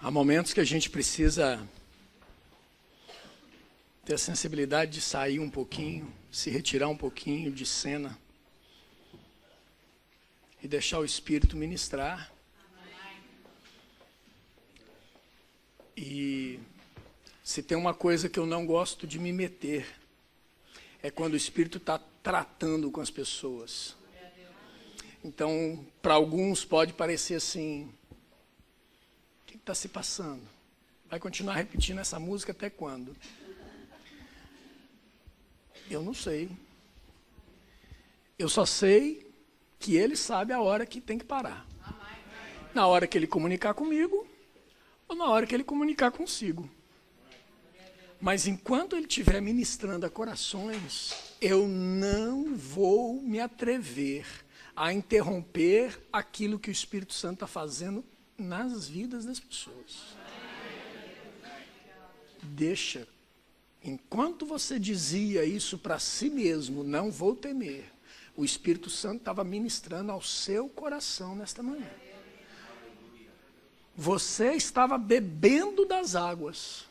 Há momentos que a gente precisa ter a sensibilidade de sair um pouquinho, se retirar um pouquinho de cena e deixar o Espírito ministrar. E se tem uma coisa que eu não gosto de me meter, é quando o Espírito está tratando com as pessoas. Então, para alguns pode parecer assim, o que está se passando? Vai continuar repetindo essa música até quando? Eu não sei. Eu só sei que ele sabe a hora que tem que parar. Na hora que ele comunicar comigo, ou na hora que ele comunicar consigo. Mas enquanto ele estiver ministrando a corações, eu não vou me atrever a interromper aquilo que o Espírito Santo está fazendo nas vidas das pessoas. Deixa. Enquanto você dizia isso para si mesmo, não vou temer, o Espírito Santo estava ministrando ao seu coração nesta manhã. Você estava bebendo das águas.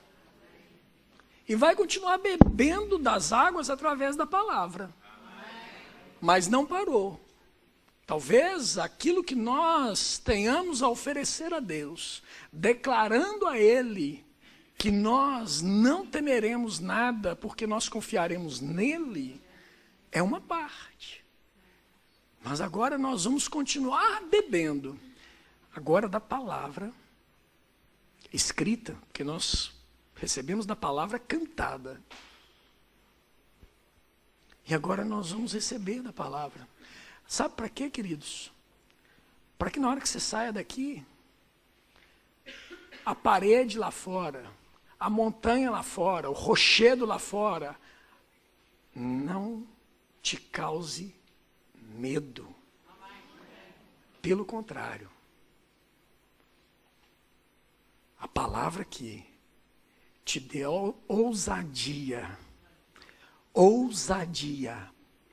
E vai continuar bebendo das águas através da palavra. Mas não parou. Talvez aquilo que nós tenhamos a oferecer a Deus, declarando a Ele que nós não temeremos nada porque nós confiaremos nele, é uma parte. Mas agora nós vamos continuar bebendo. Agora da palavra escrita, porque nós recebemos da palavra cantada. E agora nós vamos receber da palavra. Sabe para quê, queridos? Para que na hora que você saia daqui, a parede lá fora, a montanha lá fora, o rochedo lá fora, não te cause medo. Pelo contrário, a palavra aqui te deu ousadia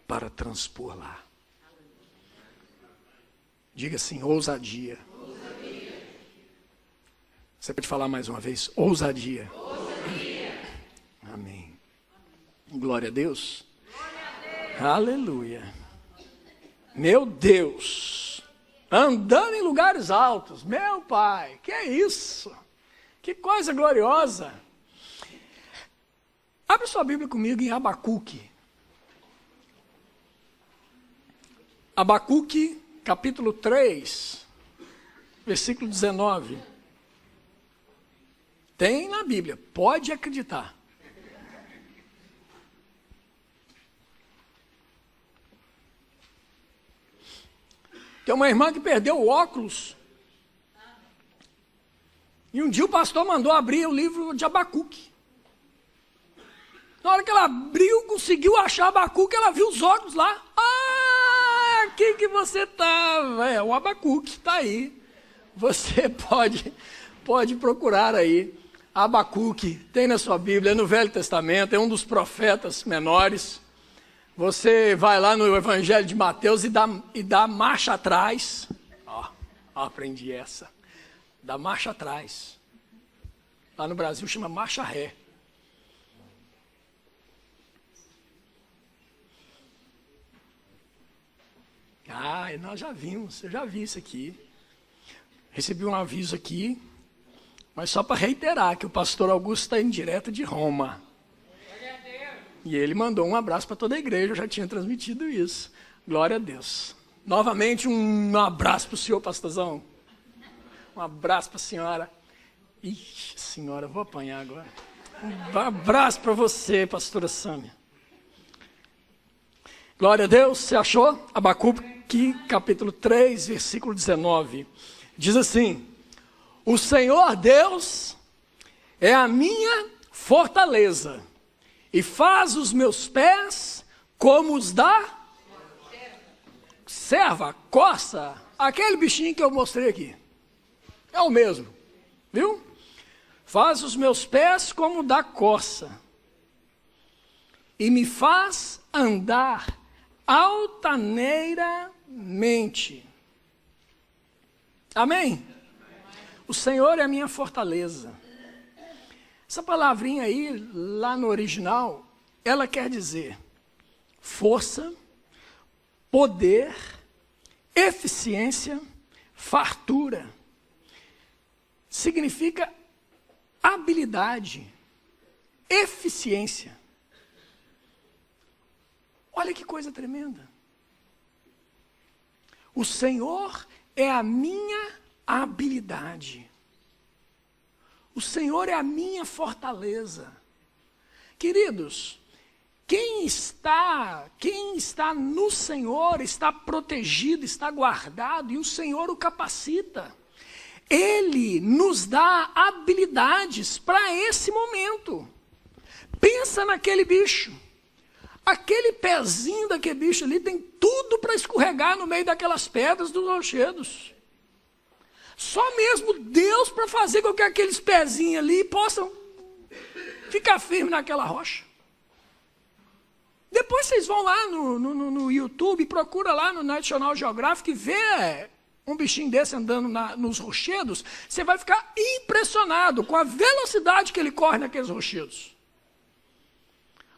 para transpor lá. Diga assim, ousadia. Você pode falar mais uma vez? Ousadia. Amém. Glória a Deus. Aleluia. Meu Deus. Andando em lugares altos. Meu Pai, que é isso? Que coisa gloriosa. Abre sua Bíblia comigo em Abacuque. Abacuque, capítulo 3, versículo 19. Tem na Bíblia, pode acreditar. Tem uma irmã que perdeu o óculos. E um dia o pastor mandou abrir o livro de Abacuque. Na hora que ela abriu, conseguiu achar Abacuque, ela viu os óculos lá. Ah, aqui que você estava. É o Abacuque, está aí. Você pode procurar aí. Abacuque, tem na sua Bíblia, é no Velho Testamento, é um dos profetas menores. Você vai lá no Evangelho de Mateus e dá marcha atrás. Aprendi essa. Dá marcha atrás. Lá no Brasil chama marcha ré. Nós já vimos, eu já vi isso aqui. Recebi um aviso aqui, mas só para reiterar que o pastor Augusto está em direto de Roma. E ele mandou um abraço para toda a igreja, eu já tinha transmitido isso. Glória a Deus. Novamente um abraço para o senhor, pastorzão. Um abraço para a senhora. Ixi, senhora, vou apanhar agora. Um abraço para você, pastora Sâmia. Glória a Deus, você achou? Abacuque, capítulo 3, versículo 19. Diz assim: o Senhor Deus é a minha fortaleza e faz os meus pés como os da serva, coça, aquele bichinho que eu mostrei aqui. É o mesmo, viu? Faz os meus pés como da coça e me faz andar altaneiramente. Amém? O Senhor é a minha fortaleza. Essa palavrinha aí, lá no original, ela quer dizer força, poder, eficiência, fartura. Significa habilidade, eficiência. Olha que coisa tremenda. O Senhor é a minha habilidade. O Senhor é a minha fortaleza. Queridos, quem está no Senhor está protegido, está guardado, e o Senhor o capacita. Ele nos dá habilidades para esse momento. Pensa naquele bicho. Aquele pezinho daquele bicho ali tem tudo para escorregar no meio daquelas pedras dos rochedos. Só mesmo Deus para fazer com que aqueles pezinhos ali possam ficar firmes naquela rocha. Depois vocês vão lá no YouTube, procura lá no National Geographic e vê um bichinho desse andando nos rochedos. Você vai ficar impressionado com a velocidade que ele corre naqueles rochedos.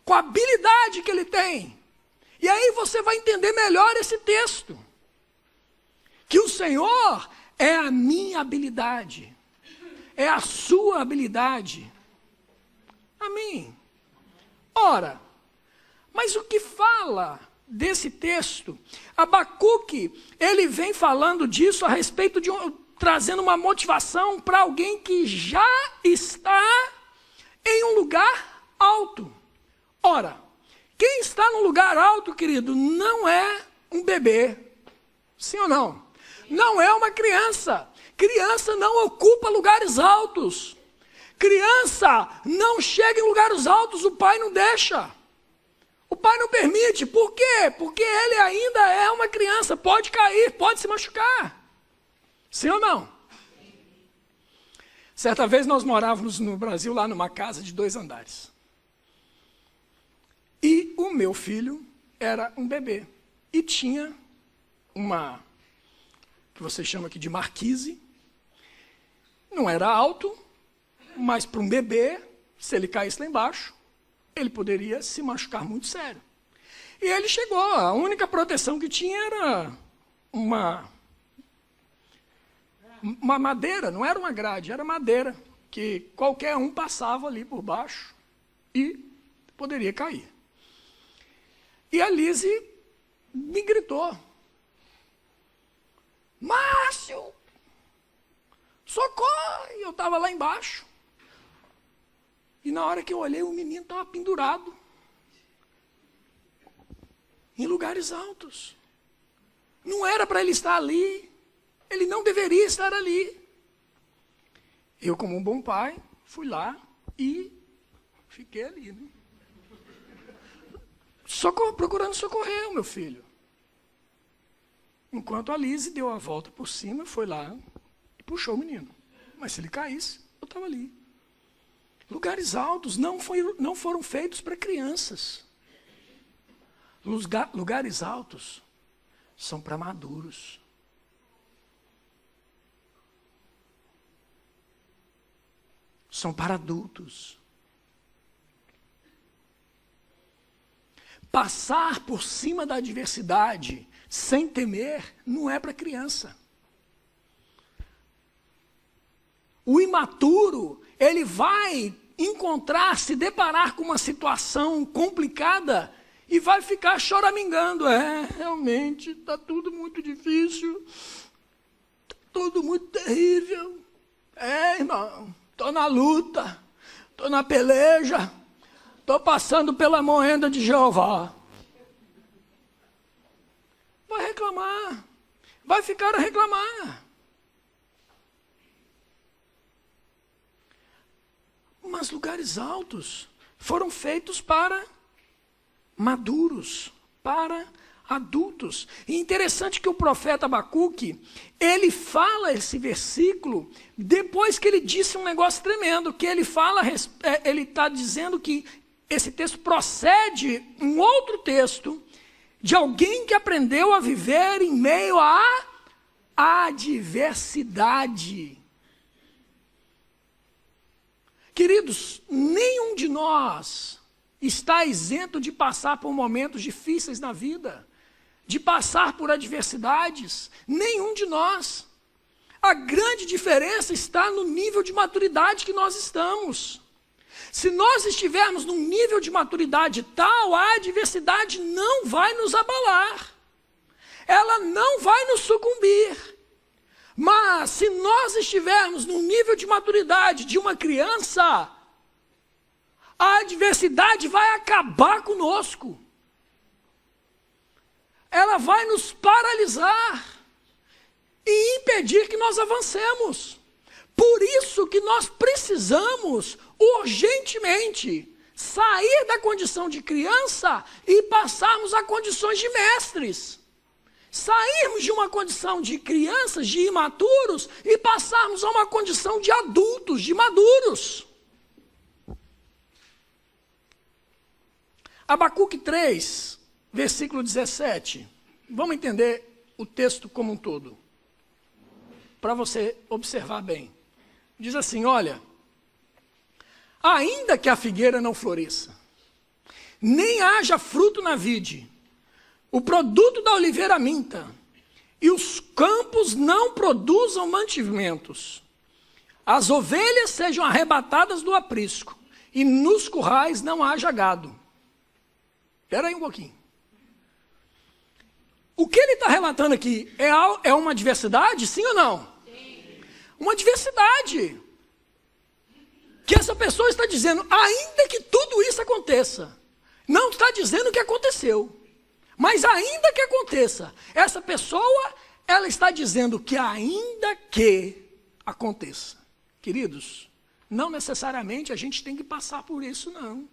Com a habilidade que ele tem. E aí você vai entender melhor esse texto. Que o Senhor é a minha habilidade. É a sua habilidade. Amém. Ora, mas o que fala desse texto? Abacuque, ele vem falando disso a respeito de trazendo uma motivação para alguém que já está em um lugar alto. Ora, quem está num lugar alto, querido, não é um bebê. Sim ou não? Não é uma criança. Criança não ocupa lugares altos. Criança não chega em lugares altos, o pai não deixa. O pai não permite. Por quê? Porque ele ainda é uma criança. Pode cair, pode se machucar. Sim ou não? Certa vez nós morávamos no Brasil, lá numa casa de 2 andares. E o meu filho era um bebê. E tinha uma, que você chama aqui de marquise. Não era alto, mas para um bebê, se ele caísse lá embaixo, ele poderia se machucar muito sério. E ele chegou, a única proteção que tinha era uma madeira, não era uma grade, era madeira, que qualquer um passava ali por baixo e poderia cair. E a Lise me gritou: Márcio, socorro! E eu estava lá embaixo. E na hora que eu olhei, o menino estava pendurado em lugares altos. Não era para ele estar ali. Ele não deveria estar ali. Eu, como um bom pai, fui lá e fiquei ali, né? Procurando socorrer o meu filho. Enquanto a Lise deu a volta por cima, foi lá e puxou o menino. Mas se ele caísse, eu estava ali. Lugares altos não foram feitos para crianças. Lugares altos são para maduros. São para adultos. Passar por cima da adversidade sem temer não é para criança. O imaturo, ele vai se deparar com uma situação complicada e vai ficar choramingando. Realmente, está tudo muito difícil, está tudo muito terrível. Irmão, estou na luta, estou na peleja, estou passando pela moenda de Jeová. Vai reclamar, vai ficar a reclamar. Mas lugares altos foram feitos para maduros, para adultos. E interessante que o profeta Abacuque, ele fala esse versículo depois que ele disse um negócio tremendo, que ele está dizendo que esse texto procede um outro texto de alguém que aprendeu a viver em meio à adversidade. Queridos, nenhum de nós está isento de passar por momentos difíceis na vida, de passar por adversidades. Nenhum de nós. A grande diferença está no nível de maturidade que nós estamos. Se nós estivermos num nível de maturidade tal, a adversidade não vai nos abalar. Ela não vai nos sucumbir. Mas se nós estivermos num nível de maturidade de uma criança, a adversidade vai acabar conosco. Ela vai nos paralisar e impedir que nós avancemos. Por isso que nós precisamos urgentemente sair da condição de criança e passarmos a condições de mestres. Sairmos de uma condição de crianças, de imaturos, e passarmos a uma condição de adultos, de maduros. Abacuque 3, versículo 17. Vamos entender o texto como um todo, para você observar bem. Diz assim, olha, ainda que a figueira não floresça, nem haja fruto na vide, o produto da oliveira minta, e os campos não produzam mantimentos, as ovelhas sejam arrebatadas do aprisco, e nos currais não haja gado. Espera aí um pouquinho. O que ele está relatando aqui é uma adversidade, sim ou não? Sim. Uma adversidade. Que essa pessoa está dizendo, ainda que tudo isso aconteça, não está dizendo que aconteceu. Mas ainda que aconteça, essa pessoa, ela está dizendo que ainda que aconteça. Queridos, não necessariamente a gente tem que passar por isso, não.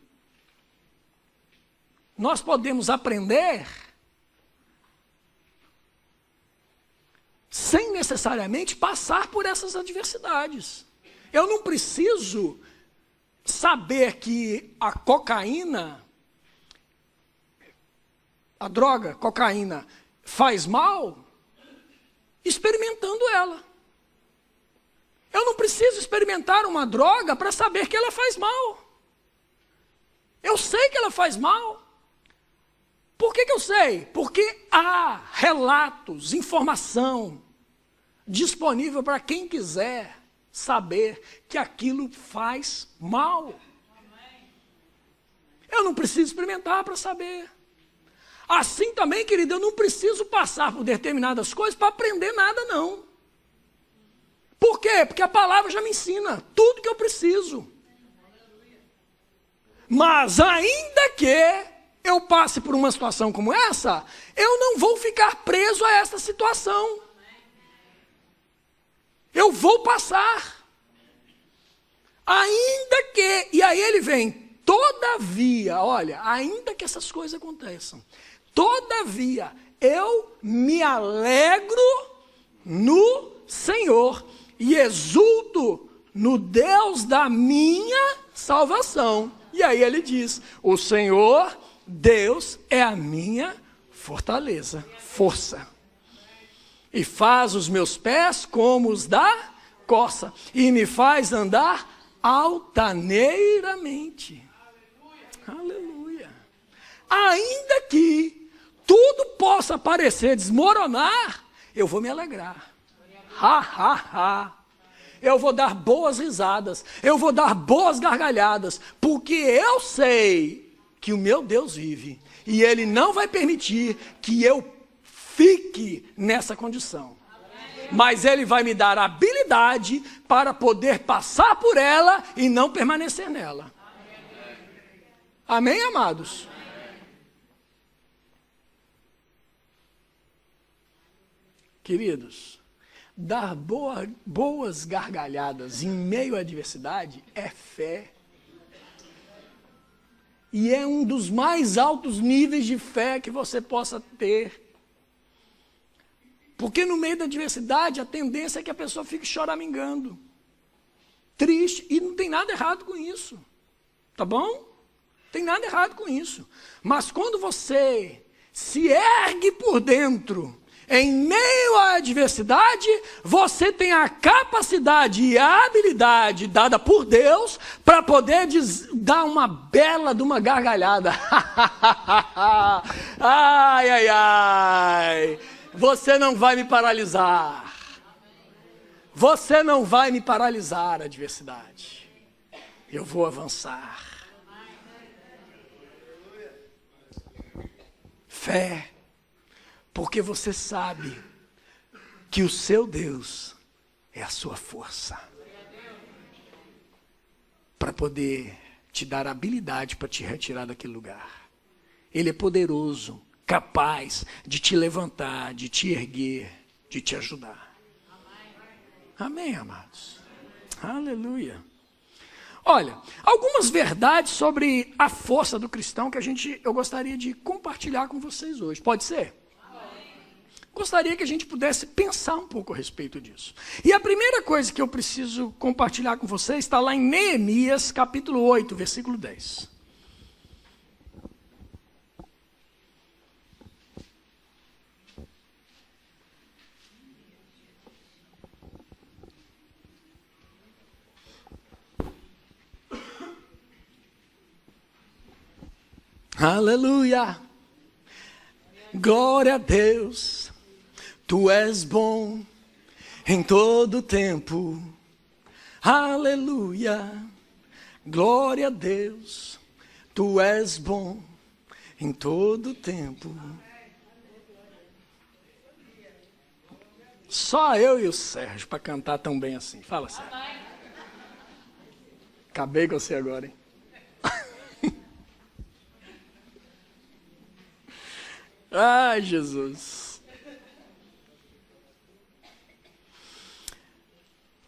Nós podemos aprender sem necessariamente passar por essas adversidades. Eu não preciso saber que a cocaína, a droga, cocaína, faz mal, experimentando ela. Eu não preciso experimentar uma droga para saber que ela faz mal. Eu sei que ela faz mal. Por que eu sei? Porque há relatos, informação disponível para quem quiser saber que aquilo faz mal. Eu não preciso experimentar para saber. Assim também, querido, eu não preciso passar por determinadas coisas para aprender nada, não. Por quê? Porque a palavra já me ensina tudo que eu preciso. Mas ainda que eu passe por uma situação como essa, eu não vou ficar preso a essa situação. Eu vou passar. Ainda que, e aí ele vem, todavia, olha, ainda que essas coisas aconteçam, todavia, eu me alegro no Senhor e exulto no Deus da minha salvação. E aí ele diz, o Senhor, Deus é a minha fortaleza, força. E faz os meus pés como os da corça, e me faz andar altaneiramente. Aleluia. Ainda que tudo possa parecer desmoronar, eu vou me alegrar. Ha, ha, ha. Eu vou dar boas risadas, eu vou dar boas gargalhadas, porque eu sei que o meu Deus vive, e Ele não vai permitir que eu fique nessa condição. Mas Ele vai me dar habilidade para poder passar por ela e não permanecer nela. Amém, amados? Queridos, dar boas gargalhadas em meio à adversidade é fé. E é um dos mais altos níveis de fé que você possa ter. Porque no meio da adversidade, a tendência é que a pessoa fique choramingando, triste, e não tem nada errado com isso. Tá bom? Tem nada errado com isso. Mas quando você se ergue por dentro, Em meio à adversidade, você tem a capacidade e a habilidade dada por Deus para poder dar uma bela de uma gargalhada. Ai, ai, ai. Você não vai me paralisar. Você não vai me paralisar, adversidade. Eu vou avançar. Fé. Porque você sabe que o seu Deus é a sua força. Para poder te dar habilidade para te retirar daquele lugar. Ele é poderoso, capaz de te levantar, de te erguer, de te ajudar. Amém, amados? Aleluia. Olha, algumas verdades sobre a força do cristão que eu gostaria de compartilhar com vocês hoje. Pode ser? Gostaria que a gente pudesse pensar um pouco a respeito disso. E a primeira coisa que eu preciso compartilhar com vocês está lá em Neemias, capítulo 8, versículo 10. Aleluia! Glória a Deus! Tu és bom em todo tempo. Aleluia. Glória a Deus. Tu és bom em todo tempo. Só eu e o Sérgio para cantar tão bem assim. Fala, Sérgio. Acabei com você agora, hein? Ai, Jesus.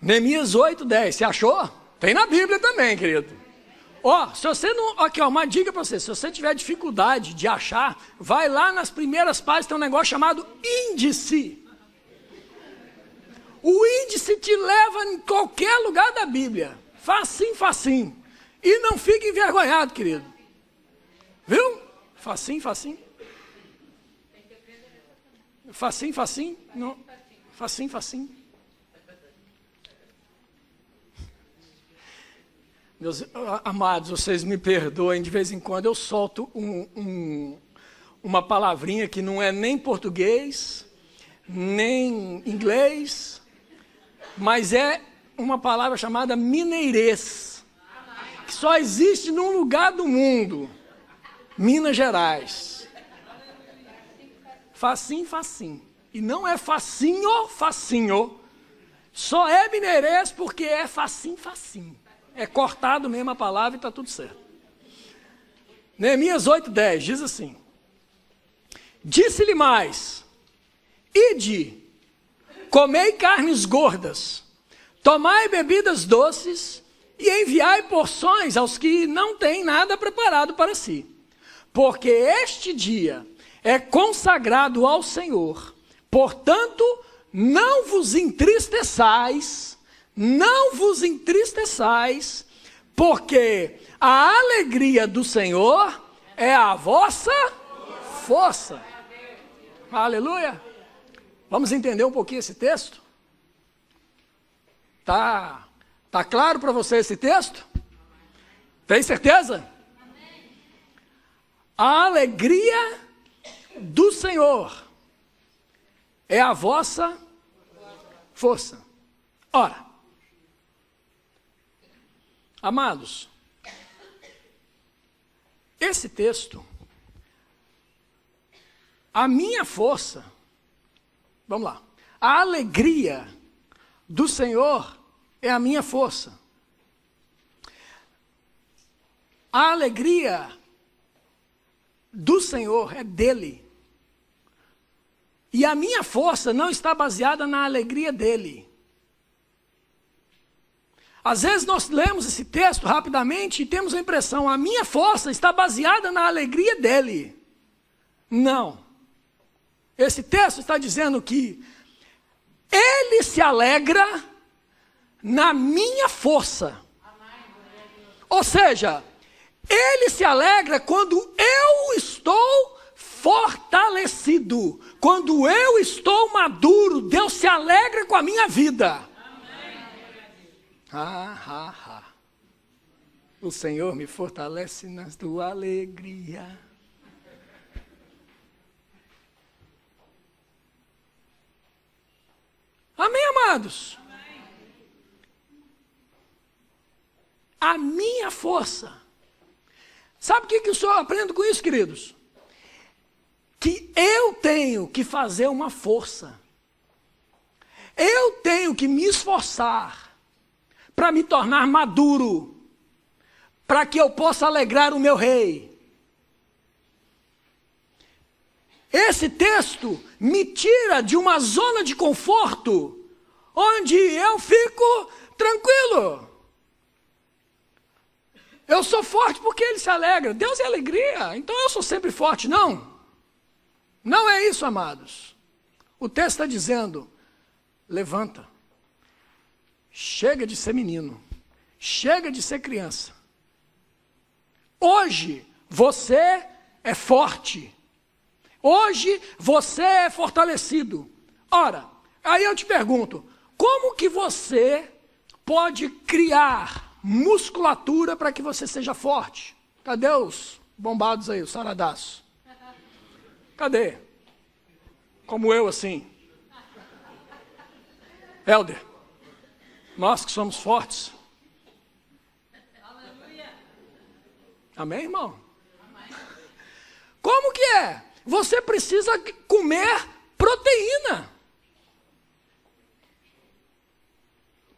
Neemias 8, 10, você achou? Tem na Bíblia também, querido. Se você não... Aqui, uma dica para você. Se você tiver dificuldade de achar, vai lá nas primeiras páginas, tem um negócio chamado índice. O índice te leva em qualquer lugar da Bíblia. Facinho, facinho. E não fique envergonhado, querido. Viu? Facinho, facinho. Facinho, facinho. Não. Facinho, facinho. Meus amados, vocês me perdoem, de vez em quando eu solto uma palavrinha que não é nem português, nem inglês, mas é uma palavra chamada mineirês, que só existe num lugar do mundo, Minas Gerais. Facinho, facinho. E não é facinho, facinho. Só é mineirês porque é facinho, facinho. É cortado mesmo a palavra e está tudo certo. Neemias 8:10 diz assim: disse-lhe mais: ide, comei carnes gordas, tomai bebidas doces e enviai porções aos que não têm nada preparado para si. Porque este dia é consagrado ao Senhor. Portanto, não vos entristeçais, porque a alegria do Senhor é a vossa força. Aleluia. Vamos entender um pouquinho esse texto? Tá claro para você esse texto? Tem certeza? A alegria do Senhor é a vossa força. Ora, amados, esse texto, a minha força, vamos lá, a alegria do Senhor é a minha força. A alegria do Senhor é dele. E a minha força não está baseada na alegria dele. Às vezes nós lemos esse texto rapidamente e temos a impressão, a minha força está baseada na alegria dele. Não. Esse texto está dizendo que ele se alegra na minha força. Ou seja, ele se alegra quando eu estou fortalecido. Quando eu estou maduro, Deus se alegra com a minha vida. O Senhor me fortalece na tua alegria. Amém, amados? Amém. A minha força. Sabe o que eu só aprendo com isso, queridos? Que eu tenho que fazer uma força. Eu tenho que me esforçar para me tornar maduro, para que eu possa alegrar o meu rei. Esse texto me tira de uma zona de conforto, onde eu fico tranquilo. Eu sou forte porque ele se alegra. Deus é alegria, então eu sou sempre forte. Não. Não é isso, amados. O texto está dizendo, levanta. Chega de ser menino. Chega de ser criança. Hoje você é forte. Hoje você é fortalecido. Ora, aí eu te pergunto, como que você pode criar musculatura para que você seja forte? Cadê os bombados aí, os saradaços? Cadê? Como eu assim. Helder, nós que somos fortes. Amém, irmão? Como que é? Você precisa comer proteína.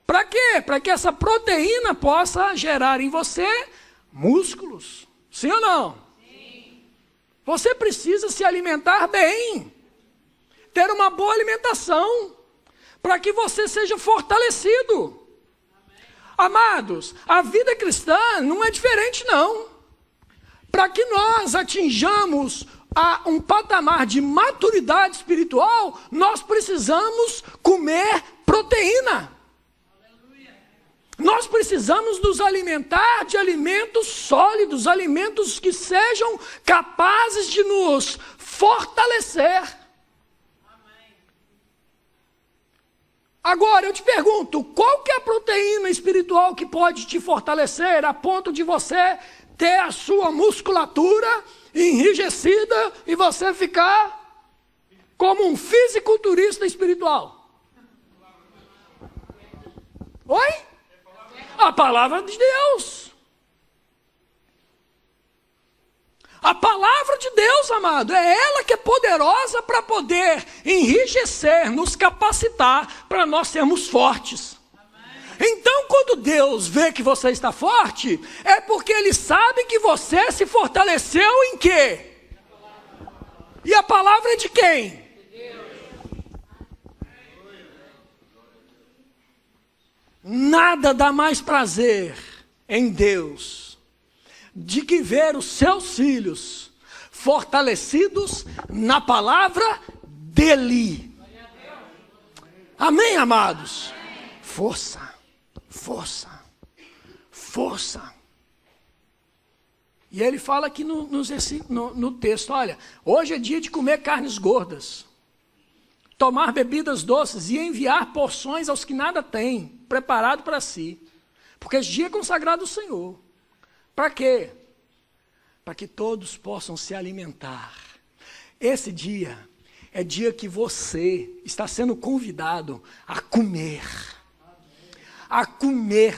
Para quê? Para que essa proteína possa gerar em você músculos. Sim ou não? Sim. Você precisa se alimentar bem. Ter uma boa alimentação. Para que você seja fortalecido. Amém. Amados, a vida cristã não é diferente não. Para que nós atinjamos a um patamar de maturidade espiritual, nós precisamos comer proteína. Aleluia. Nós precisamos nos alimentar de alimentos sólidos, alimentos que sejam capazes de nos fortalecer. Amém. Agora, eu te pergunto, qual que é a proteína espiritual que pode te fortalecer a ponto de você ter a sua musculatura enrijecida e você ficar como um fisiculturista espiritual? Oi? A palavra de Deus. A palavra de Deus, amado, é ela que é poderosa para poder enrijecer, nos capacitar para nós sermos fortes. Então, quando Deus vê que você está forte, é porque Ele sabe que você se fortaleceu em quê? E a palavra é de quem? Nada dá mais prazer em Deus de que ver os seus filhos fortalecidos na palavra dEle. Amém, amados? Força. Força, força. E ele fala aqui no texto, olha, hoje é dia de comer carnes gordas, tomar bebidas doces e enviar porções aos que nada têm, preparado para si. Porque esse dia é consagrado ao Senhor. Para quê? Para que todos possam se alimentar. Esse dia é dia que você está sendo convidado a comer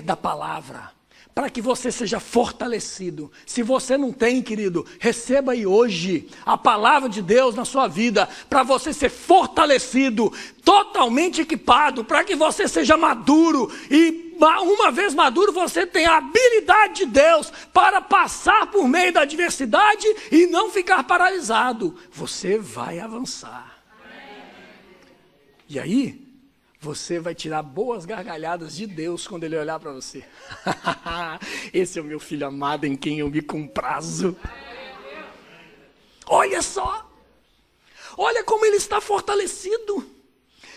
da palavra, para que você seja fortalecido. Se você não tem, querido, receba aí hoje a palavra de Deus na sua vida, para você ser fortalecido, totalmente equipado, para que você seja maduro, e uma vez maduro, você tem a habilidade de Deus para passar por meio da adversidade e não ficar paralisado. Você vai avançar. E aí, você vai tirar boas gargalhadas de Deus quando Ele olhar para você. Esse é o meu filho amado em quem eu me comprazo. Olha só. Olha como ele está fortalecido.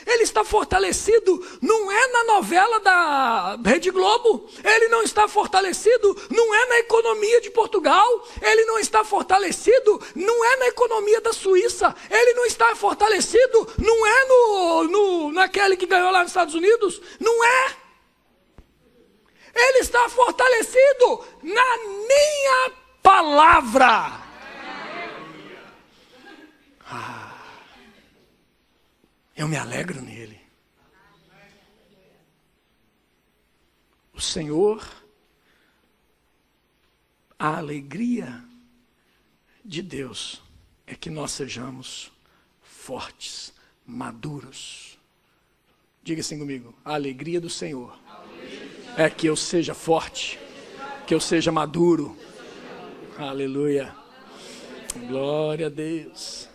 Ele está fortalecido, não é na novela da Rede Globo, ele não está fortalecido, não é na economia de Portugal, ele não está fortalecido, não é na economia da Suíça, ele não está fortalecido, não é naquele que ganhou lá nos Estados Unidos, não é. Ele está fortalecido na minha palavra. Eu me alegro nele. O Senhor, a alegria de Deus é que nós sejamos fortes, maduros. Diga assim comigo, a alegria do Senhor é que eu seja forte, que eu seja maduro. Aleluia. Glória a Deus.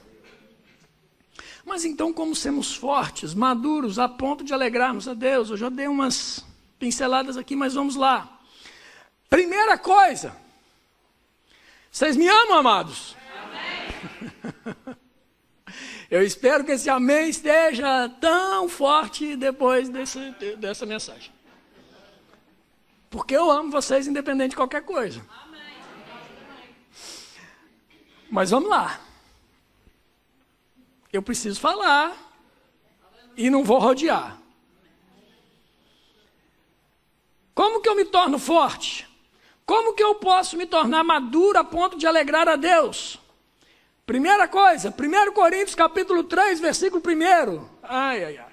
Mas então, como sermos fortes, maduros, a ponto de alegrarmos a Deus? Eu já dei umas pinceladas aqui, mas vamos lá. Primeira coisa, vocês me amam, amados? Amém. Eu espero que esse amém esteja tão forte depois dessa mensagem. Porque eu amo vocês independente de qualquer coisa. Amém. Mas vamos lá. Eu preciso falar e não vou rodear. Como que eu me torno forte? Como que eu posso me tornar maduro a ponto de alegrar a Deus? Primeira coisa, 1 Coríntios capítulo 3, versículo 1. Ai, ai, ai.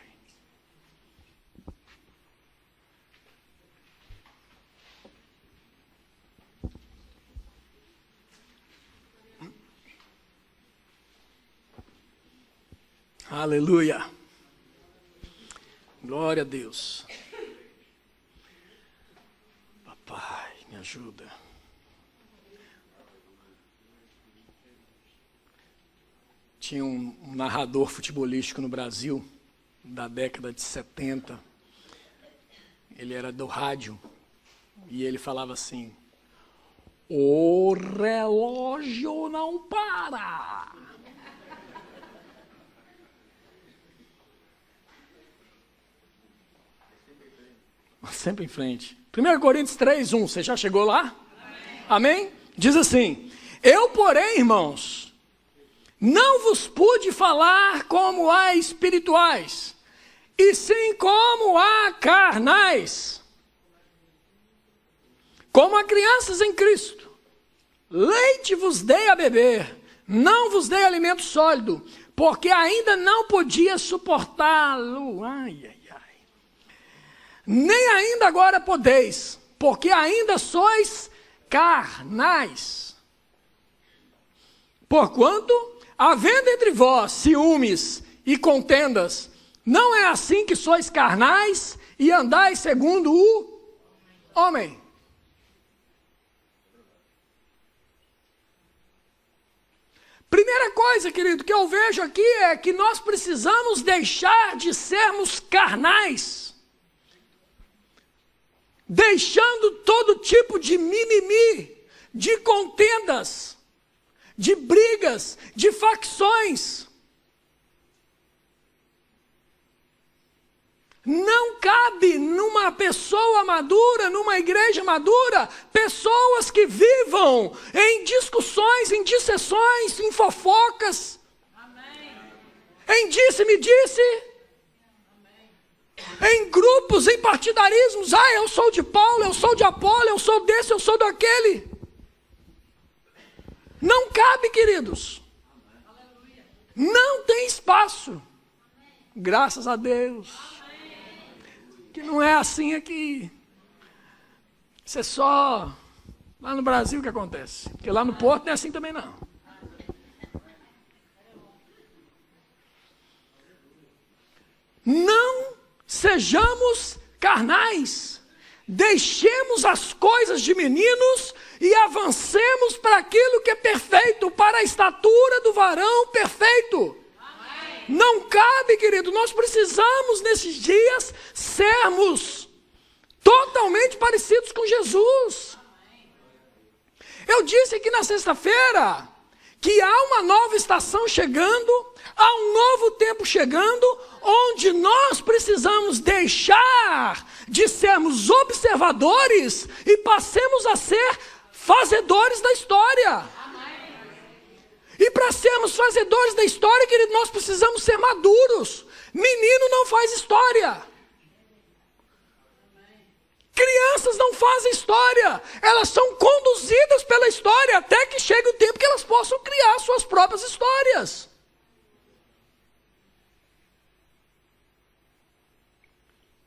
Aleluia. Glória a Deus. Papai, me ajuda. Tinha um narrador futebolístico no Brasil, da década de 70. Ele era do rádio. E ele falava assim: o relógio não para. Sempre em frente. 1 Coríntios 3, 1. Você já chegou lá? Amém? Amém? Diz assim: eu, porém, irmãos, não vos pude falar como a espirituais, e sim como a carnais, como a crianças em Cristo. Leite vos dei a beber, não vos dei alimento sólido, porque ainda não podia suportá-lo. Ai, ai. Nem ainda agora podeis, porque ainda sois carnais. Porquanto, havendo entre vós ciúmes e contendas, não é assim que sois carnais e andais segundo o homem. Primeira coisa, querido, que eu vejo aqui é que nós precisamos deixar de sermos carnais. Deixando todo tipo de mimimi, de contendas, de brigas, de facções. Não cabe numa pessoa madura, numa igreja madura, pessoas que vivam em discussões, em dissessões, em fofocas, amém, em disse-me-disse. Em grupos, em partidarismos. Ah, eu sou de Paulo, eu sou de Apolo, eu sou desse, eu sou daquele. Não cabe, queridos. Não tem espaço. Graças a Deus. Que não é assim aqui. Isso é só lá no Brasil que acontece. Porque lá no Porto não é assim também não. Não sejamos carnais, deixemos as coisas de meninos e avancemos para aquilo que é perfeito, para a estatura do varão perfeito. Amém. Não cabe, querido, nós precisamos nesses dias sermos totalmente parecidos com Jesus. Amém. Eu disse aqui na sexta-feira que há uma nova estação chegando, há um novo tempo chegando, onde nós precisamos deixar de sermos observadores e passemos a ser fazedores da história. E para sermos fazedores da história, querido, nós precisamos ser maduros. Menino não faz história. Crianças não fazem história. Elas são conduzidas pela história até que chegue o tempo que elas possam criar suas próprias histórias.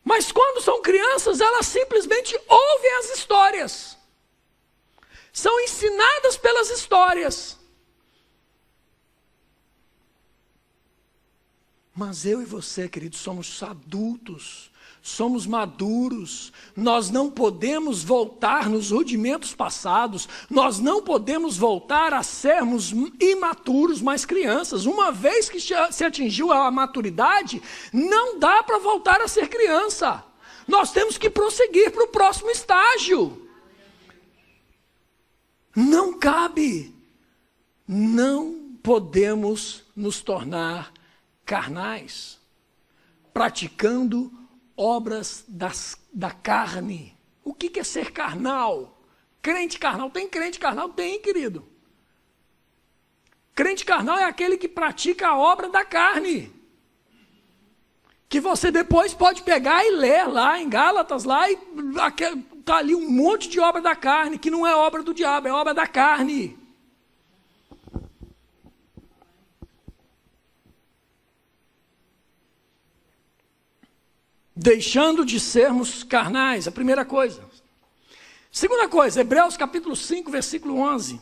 Mas quando são crianças, elas simplesmente ouvem as histórias. São ensinadas pelas histórias. Mas eu e você, queridos, somos adultos, somos maduros, nós não podemos voltar nos rudimentos passados, nós não podemos voltar a sermos imaturos, mas crianças. Uma vez que se atingiu a maturidade, não dá para voltar a ser criança. Nós temos que prosseguir para o próximo estágio. Não cabe, não podemos nos tornar carnais, praticando obras da carne. O que é ser carnal? Crente carnal? Tem crente carnal? Tem, querido. Crente carnal é aquele que pratica a obra da carne. Que você depois pode pegar e ler lá em Gálatas, lá, e está ali um monte de obra da carne, que não é obra do diabo, é obra da carne. Deixando de sermos carnais, a primeira coisa. Segunda coisa, Hebreus capítulo 5, versículo 11.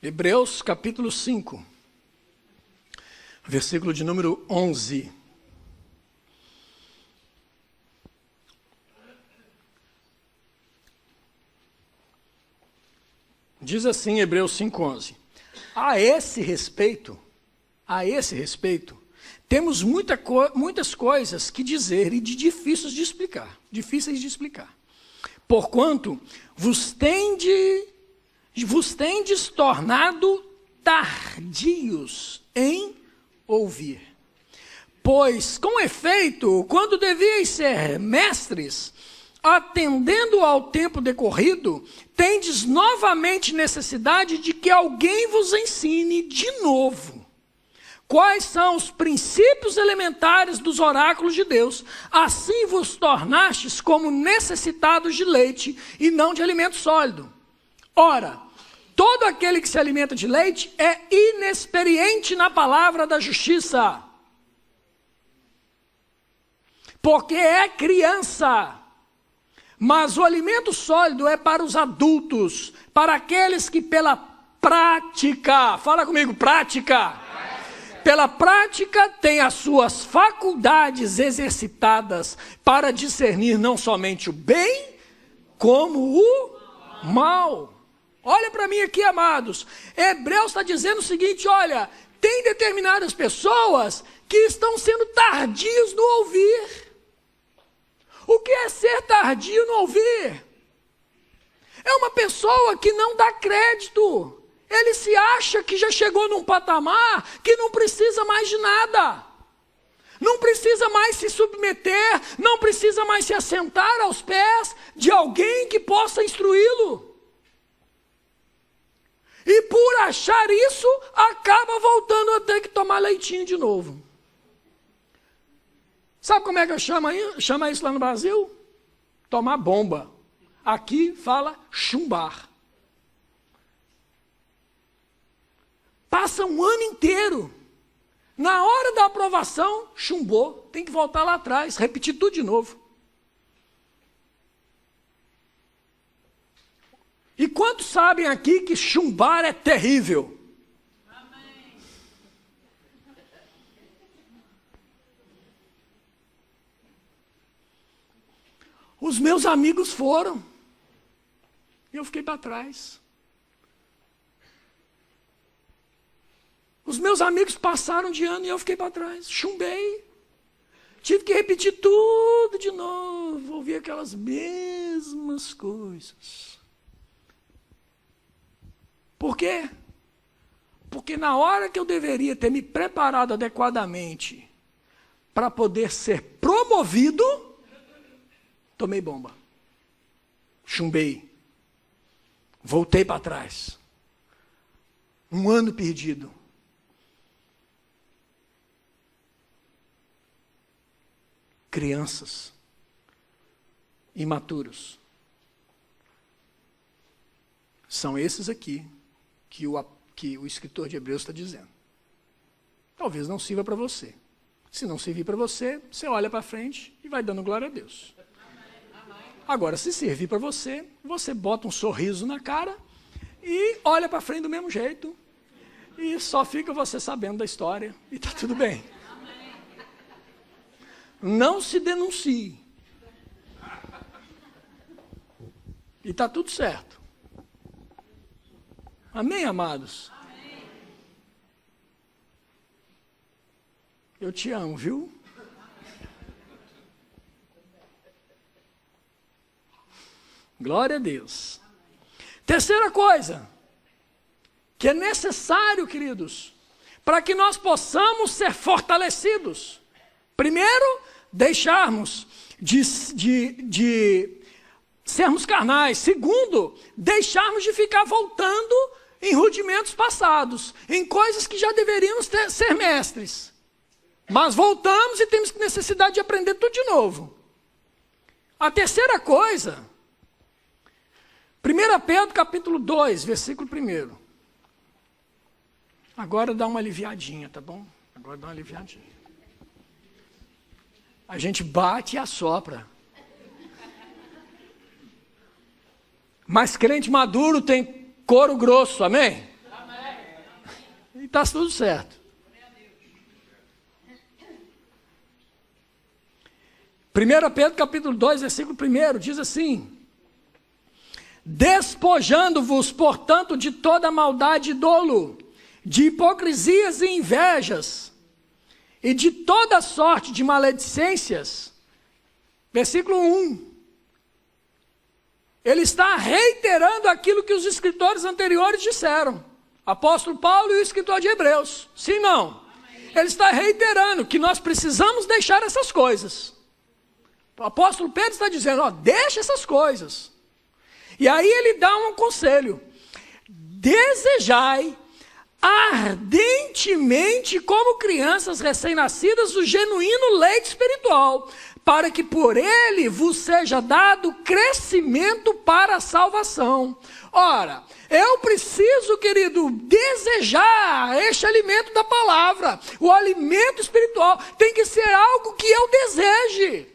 Hebreus capítulo 5, versículo de número 11. Diz assim, Hebreus 5:11. A esse respeito, temos muitas coisas que dizer e difíceis de explicar. Porquanto vos tendes tornado tardios em ouvir. Pois, com efeito, quando devíeis ser mestres, atendendo ao tempo decorrido, tendes novamente necessidade de que alguém vos ensine de novo quais são os princípios elementares dos oráculos de Deus. Assim vos tornastes como necessitados de leite e não de alimento sólido. Ora, todo aquele que se alimenta de leite é inexperiente na palavra da justiça, porque é criança. Mas o alimento sólido é para os adultos, para aqueles que pela prática, fala comigo, prática. Pela prática têm as suas faculdades exercitadas para discernir não somente o bem, como o mal. Olha para mim aqui, amados. Hebreus está dizendo o seguinte, olha, tem determinadas pessoas que estão sendo tardios no ouvir. O que é ser tardio no ouvir? É uma pessoa que não dá crédito. Ele se acha que já chegou num patamar que não precisa mais de nada. Não precisa mais se submeter, não precisa mais se assentar aos pés de alguém que possa instruí-lo. E por achar isso, acaba voltando a ter que tomar leitinho de novo. Sabe como é que eu chamo isso lá no Brasil? Tomar bomba. Aqui fala chumbar. Passa um ano inteiro. Na hora da aprovação, chumbou. Tem que voltar lá atrás, repetir tudo de novo. E quantos sabem aqui que chumbar é terrível? Os meus amigos foram. E eu fiquei para trás. Os meus amigos passaram de ano e eu fiquei para trás. Chumbei. Tive que repetir tudo de novo. Ouvir aquelas mesmas coisas. Por quê? Porque na hora que eu deveria ter me preparado adequadamente para poder ser promovido, tomei bomba. Chumbei. Voltei para trás. Um ano perdido. Crianças. Imaturos. São esses aqui que o escritor de Hebreus está dizendo. Talvez não sirva para você. Se não servir para você, você olha para frente e vai dando glória a Deus. Agora, se servir para você, você bota um sorriso na cara e olha para frente do mesmo jeito. E só fica você sabendo da história e está tudo bem. Não se denuncie. E está tudo certo. Amém, amados? Amém. Eu te amo, viu? Glória a Deus. Terceira coisa, que é necessário, queridos, para que nós possamos ser fortalecidos. Primeiro, deixarmos de sermos carnais. Segundo, deixarmos de ficar voltando em rudimentos passados, em coisas que já deveríamos ser mestres. Mas voltamos e temos necessidade de aprender tudo de novo. A terceira coisa, 1 Pedro capítulo 2, versículo 1. Agora dá uma aliviadinha, tá bom? Agora dá uma aliviadinha. A gente bate e assopra. Mas crente maduro tem couro grosso, amém? Amém. E está tudo certo. 1 Pedro capítulo 2, versículo 1, diz assim: despojando-vos, portanto, de toda maldade e dolo, de hipocrisias e invejas, e de toda sorte de maledicências. Versículo 1. Ele está reiterando aquilo que os escritores anteriores disseram. Apóstolo Paulo e o escritor de Hebreus. Sim, não? Ele está reiterando que nós precisamos deixar essas coisas. O apóstolo Pedro está dizendo, ó, deixa essas coisas. E aí ele dá um conselho. Desejai ardentemente, como crianças recém-nascidas, o genuíno leite espiritual, para que por ele vos seja dado crescimento para a salvação. Ora, eu preciso, querido, desejar este alimento da palavra. O alimento espiritual tem que ser algo que eu deseje.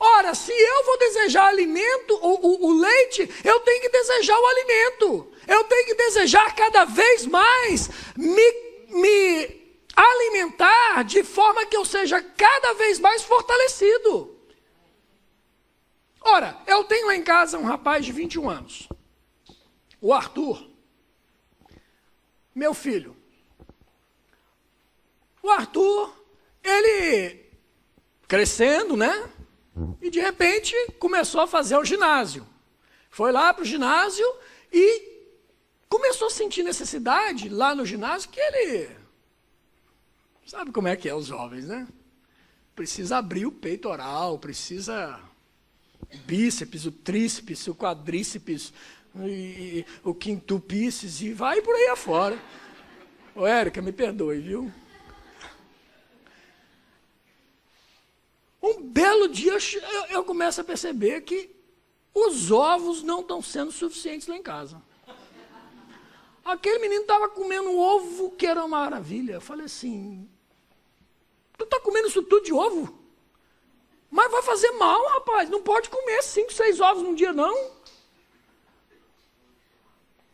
Ora, se eu vou desejar alimento, o leite, eu tenho que desejar o alimento. Eu tenho que desejar cada vez mais me alimentar de forma que eu seja cada vez mais fortalecido. Ora, eu tenho lá em casa um rapaz de 21 anos. O Arthur. Meu filho. O Arthur, ele crescendo, né? E de repente começou a fazer o ginásio. Foi lá para o ginásio e começou a sentir necessidade lá no ginásio que ele... Sabe como é que é os jovens, né? Precisa abrir o peitoral, precisa o bíceps, o tríceps, o quadríceps, o quintupíceps e vai por aí afora. Ô, Érica, me perdoe, viu? Um belo dia eu começo a perceber que os ovos não estão sendo suficientes lá em casa. Aquele menino estava comendo um ovo que era uma maravilha. Eu falei assim, tu está comendo isso tudo de ovo? Mas vai fazer mal, rapaz. Não pode comer 5, 6 ovos num dia, não.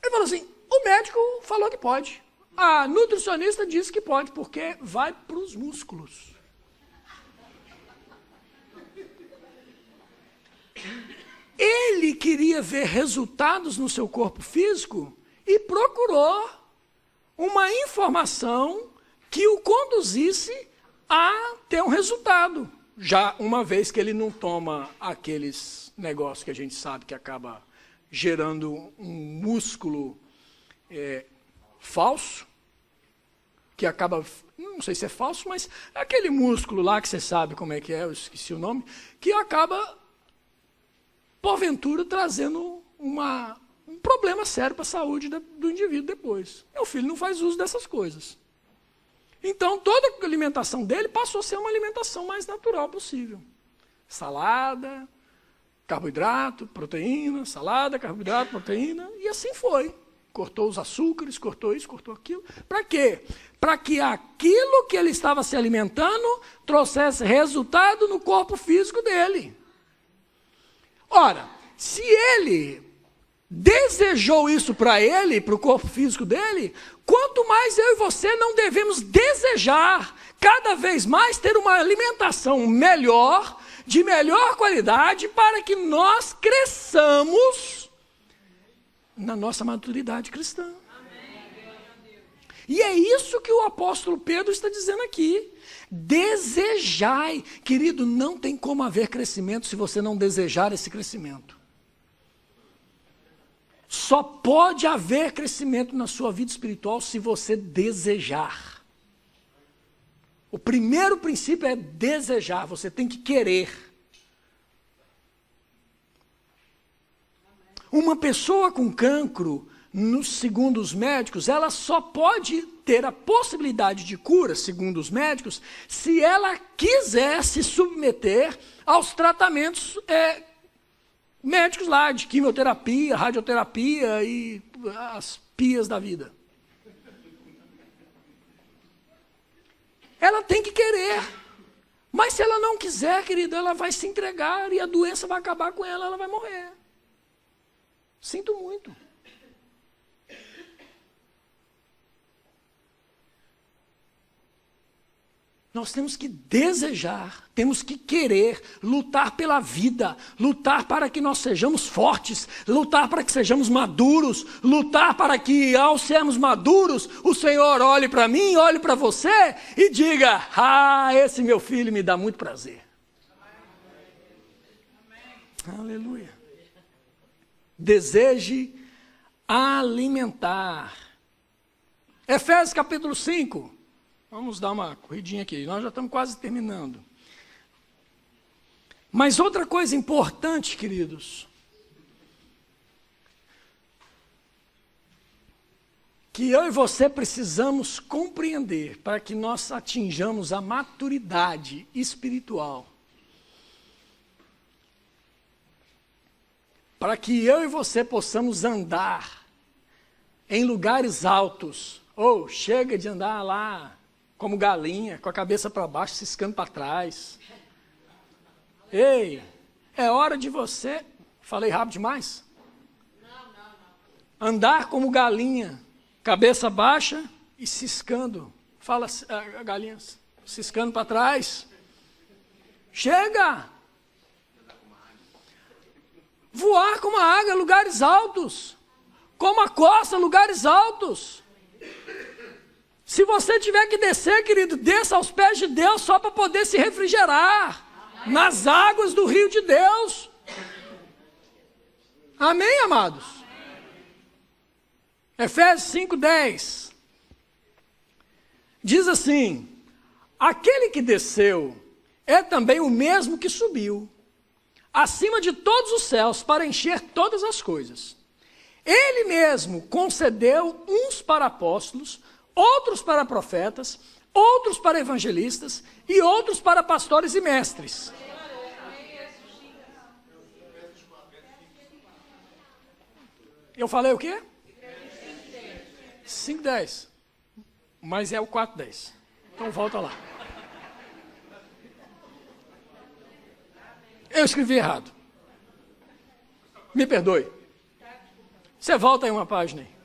Ele falou assim, o médico falou que pode. A nutricionista disse que pode, porque vai para os músculos. Ele queria ver resultados no seu corpo físico e procurou uma informação que o conduzisse a ter um resultado. Já uma vez que ele não toma aqueles negócios que a gente sabe que acaba gerando um músculo falso, que acaba, não sei se é falso, mas é aquele músculo lá que você sabe como é que é, eu esqueci o nome, que acaba, porventura, trazendo um problema sério para a saúde do indivíduo depois. Meu filho não faz uso dessas coisas. Então, toda a alimentação dele passou a ser uma alimentação mais natural possível. Salada, carboidrato, proteína, salada, carboidrato, proteína, e assim foi. Cortou os açúcares, cortou isso, cortou aquilo. Para quê? Para que aquilo que ele estava se alimentando trouxesse resultado no corpo físico dele. Ora, se ele desejou isso para ele, para o corpo físico dele, quanto mais eu e você não devemos desejar cada vez mais ter uma alimentação melhor, de melhor qualidade, para que nós cresçamos na nossa maturidade cristã. E é isso que o apóstolo Pedro está dizendo aqui. Desejai. Querido, não tem como haver crescimento se você não desejar esse crescimento. Só pode haver crescimento na sua vida espiritual se você desejar. O primeiro princípio é desejar, você tem que querer. Uma pessoa com cancro, segundo os médicos, ela só pode ter a possibilidade de cura, segundo os médicos, se ela quiser se submeter aos tratamentos médicos lá, de quimioterapia, radioterapia e as pias da vida. Ela tem que querer. Mas se ela não quiser, querido, ela vai se entregar e a doença vai acabar com ela, ela vai morrer. Sinto muito. Nós temos que desejar, temos que querer, lutar pela vida, lutar para que nós sejamos fortes, lutar para que sejamos maduros, lutar para que, ao sermos maduros, o Senhor olhe para mim, olhe para você e diga: esse meu filho me dá muito prazer. Amém. Aleluia. Deseje alimentar. Efésios capítulo 5. Vamos dar uma corridinha aqui, nós já estamos quase terminando. Mas outra coisa importante, queridos, que eu e você precisamos compreender para que nós atinjamos a maturidade espiritual. Para que eu e você possamos andar em lugares altos. Chega de andar lá como galinha, com a cabeça para baixo, ciscando para trás. Ei, é hora de você... Falei rápido demais? Não. Andar como galinha, cabeça baixa e ciscando. Fala, galinha, ciscando para trás. Chega! Voar como a águia, lugares altos. Como a costa, lugares altos. Se você tiver que descer, querido, desça aos pés de Deus só para poder se refrigerar. Amém. Nas águas do rio de Deus. Amém, amados? Amém. Efésios 5:10. Diz assim: aquele que desceu é também o mesmo que subiu, acima de todos os céus, para encher todas as coisas. Ele mesmo concedeu uns para apóstolos, outros para profetas, outros para evangelistas e outros para pastores e mestres. Eu falei o quê? 5:10. Mas é o 4:10. Então volta lá. Eu escrevi errado. Me perdoe. Você volta aí uma página aí.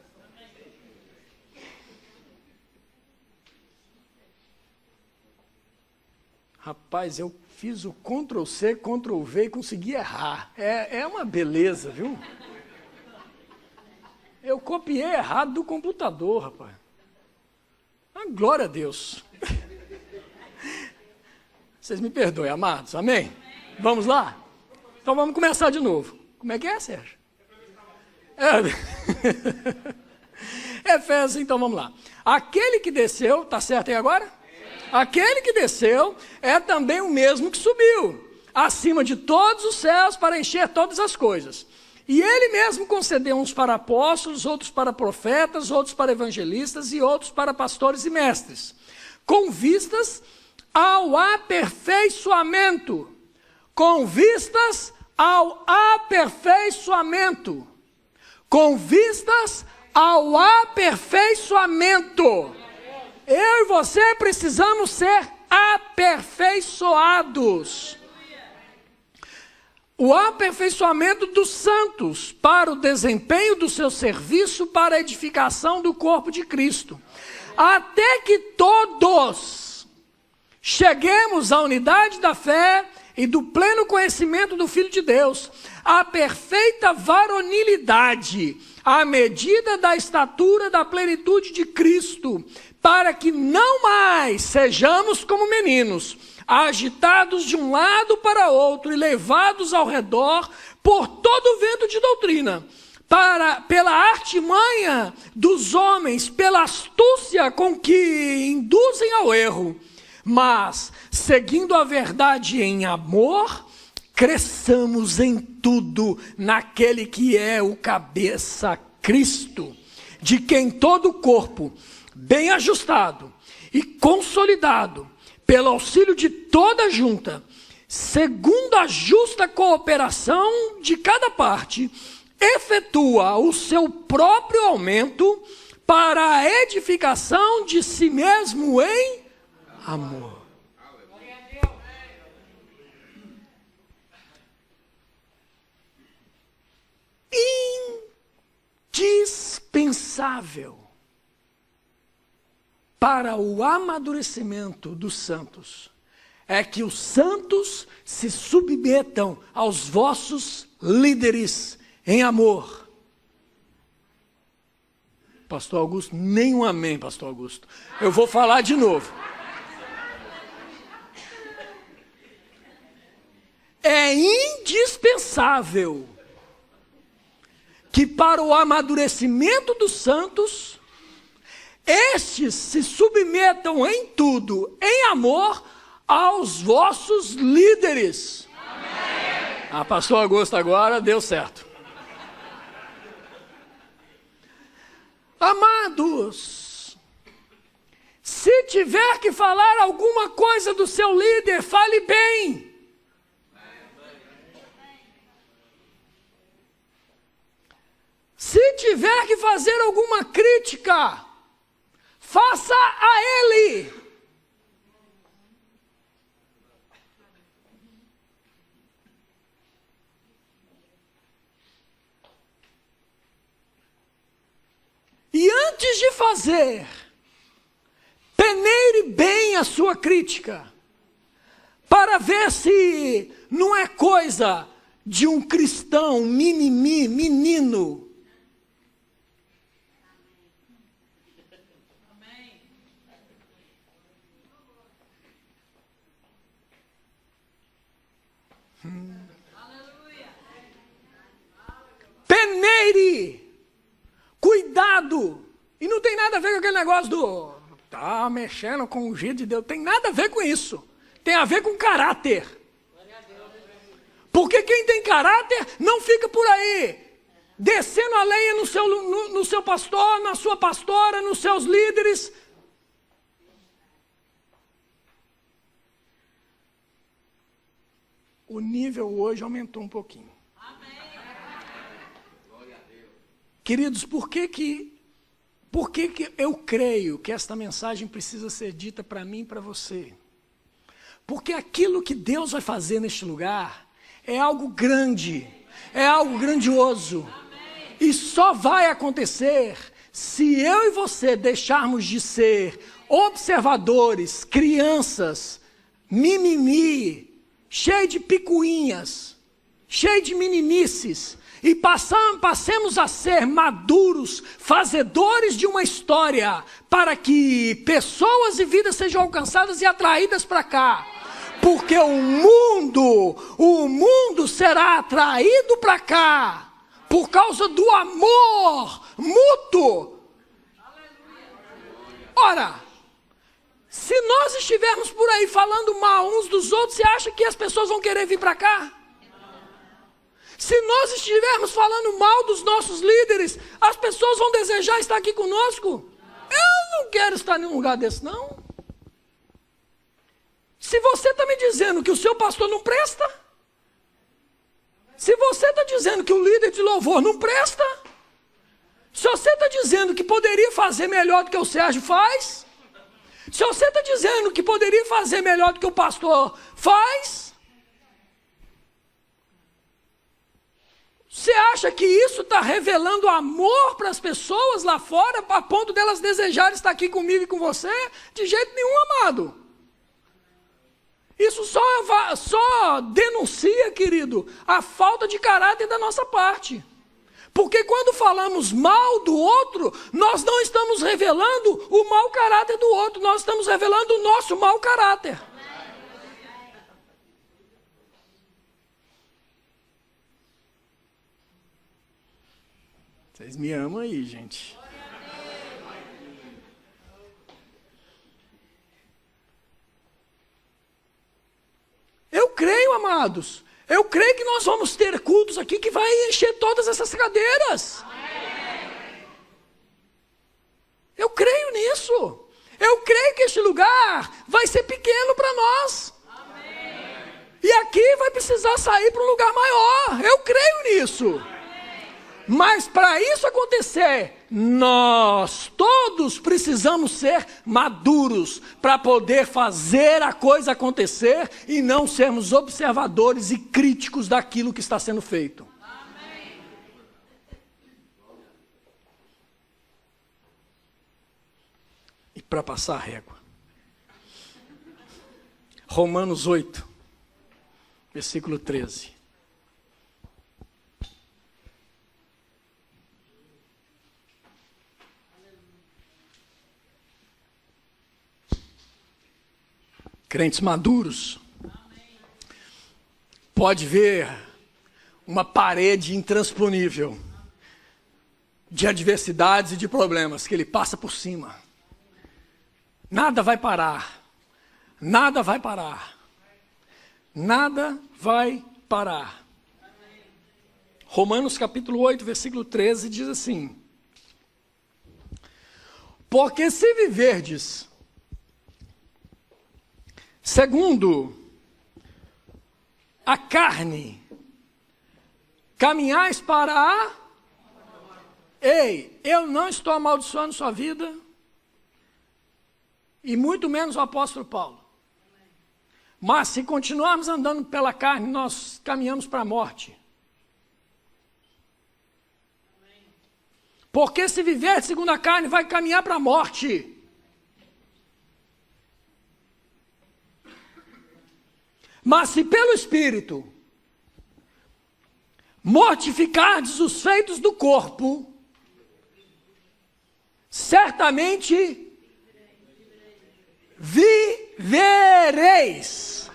Rapaz, eu fiz o Ctrl+C, Ctrl+V e consegui errar. É uma beleza, viu? Eu copiei errado do computador, rapaz. Ah, glória a Deus. Vocês me perdoem, amados, amém? Vamos lá? Então vamos começar de novo. Como é que é, Sérgio? Efésios, então vamos lá. Aquele que desceu, tá certo aí agora? Aquele que desceu é também o mesmo que subiu, acima de todos os céus, para encher todas as coisas. E ele mesmo concedeu uns para apóstolos, outros para profetas, outros para evangelistas e outros para pastores e mestres, com vistas ao aperfeiçoamento. Com vistas ao aperfeiçoamento. Com vistas ao aperfeiçoamento. Eu e você precisamos ser aperfeiçoados. O aperfeiçoamento dos santos para o desempenho do seu serviço para a edificação do corpo de Cristo. Até que todos cheguemos à unidade da fé e do pleno conhecimento do Filho de Deus, à perfeita varonilidade, à medida da estatura da plenitude de Cristo, para que não mais sejamos como meninos, agitados de um lado para outro e levados ao redor por todo o vento de doutrina, pela artimanha dos homens, pela astúcia com que induzem ao erro, mas, seguindo a verdade em amor, cresçamos em tudo naquele que é o cabeça, Cristo, de quem todo o corpo, bem ajustado e consolidado, pelo auxílio de toda a junta, segundo a justa cooperação de cada parte, efetua o seu próprio aumento para a edificação de si mesmo em amor. Indispensável para o amadurecimento dos santos é que os santos se submetam aos vossos líderes em amor. Pastor Augusto, nenhum amém, Pastor Augusto. Eu vou falar de novo. É indispensável que para o amadurecimento dos santos, estes se submetam em tudo, em amor, aos vossos líderes. Amém. Ah, pastor Augusto, agora deu certo. Amados, se tiver que falar alguma coisa do seu líder, fale bem. Se tiver que fazer alguma crítica, faça a ele. E antes de fazer, peneire bem a sua crítica, para ver se não é coisa de um cristão mimimi, menino. Peneire, cuidado, e não tem nada a ver com aquele negócio do tá mexendo com o jeito de Deus, tem nada a ver com isso, tem a ver com caráter, porque quem tem caráter não fica por aí, descendo a lenha no seu pastor, na sua pastora, nos seus líderes. O nível hoje aumentou um pouquinho. Queridos, por que eu creio que esta mensagem precisa ser dita para mim e para você? Porque aquilo que Deus vai fazer neste lugar é algo grande, é algo grandioso. E só vai acontecer se eu e você deixarmos de ser observadores, crianças, mimimi, cheio de picuinhas, cheio de meninices, e passemos a ser maduros, fazedores de uma história, para que pessoas e vidas sejam alcançadas e atraídas para cá. Porque o mundo será atraído para cá, por causa do amor mútuo. Ora, se nós estivermos por aí falando mal uns dos outros, você acha que as pessoas vão querer vir para cá? Se nós estivermos falando mal dos nossos líderes, as pessoas vão desejar estar aqui conosco? Eu não quero estar em um lugar desse, não. Se você está me dizendo que o seu pastor não presta, se você está dizendo que o líder de louvor não presta, se você está dizendo que poderia fazer melhor do que o Sérgio faz, se você está dizendo que poderia fazer melhor do que o pastor faz, você acha que isso está revelando amor para as pessoas lá fora, a ponto delas desejarem estar aqui comigo e com você? De jeito nenhum, amado. Isso só denuncia, querido, a falta de caráter da nossa parte. Porque quando falamos mal do outro, nós não estamos revelando o mau caráter do outro, nós estamos revelando o nosso mau caráter. Vocês me amam aí, gente. Eu creio, amados. Eu creio que nós vamos ter cultos aqui que vai encher todas essas cadeiras. Eu creio nisso. Eu creio que este lugar vai ser pequeno para nós. E aqui vai precisar sair para um lugar maior. Eu creio nisso. Mas para isso acontecer, nós todos precisamos ser maduros para poder fazer a coisa acontecer e não sermos observadores e críticos daquilo que está sendo feito. Amém. E para passar a régua, Romanos 8, versículo 13. Crentes maduros, pode ver uma parede intransponível de adversidades e de problemas que ele passa por cima. Nada vai parar, nada vai parar, nada vai parar. Romanos capítulo 8, versículo 13 diz assim: porque se viverdes segundo a carne, caminhais para a... Ei, eu não estou amaldiçoando sua vida, e muito menos o apóstolo Paulo. Mas se continuarmos andando pela carne, nós caminhamos para a morte. Porque se viver segundo a carne, vai caminhar para a morte. Mas se pelo Espírito mortificardes os feitos do corpo, certamente vivereis.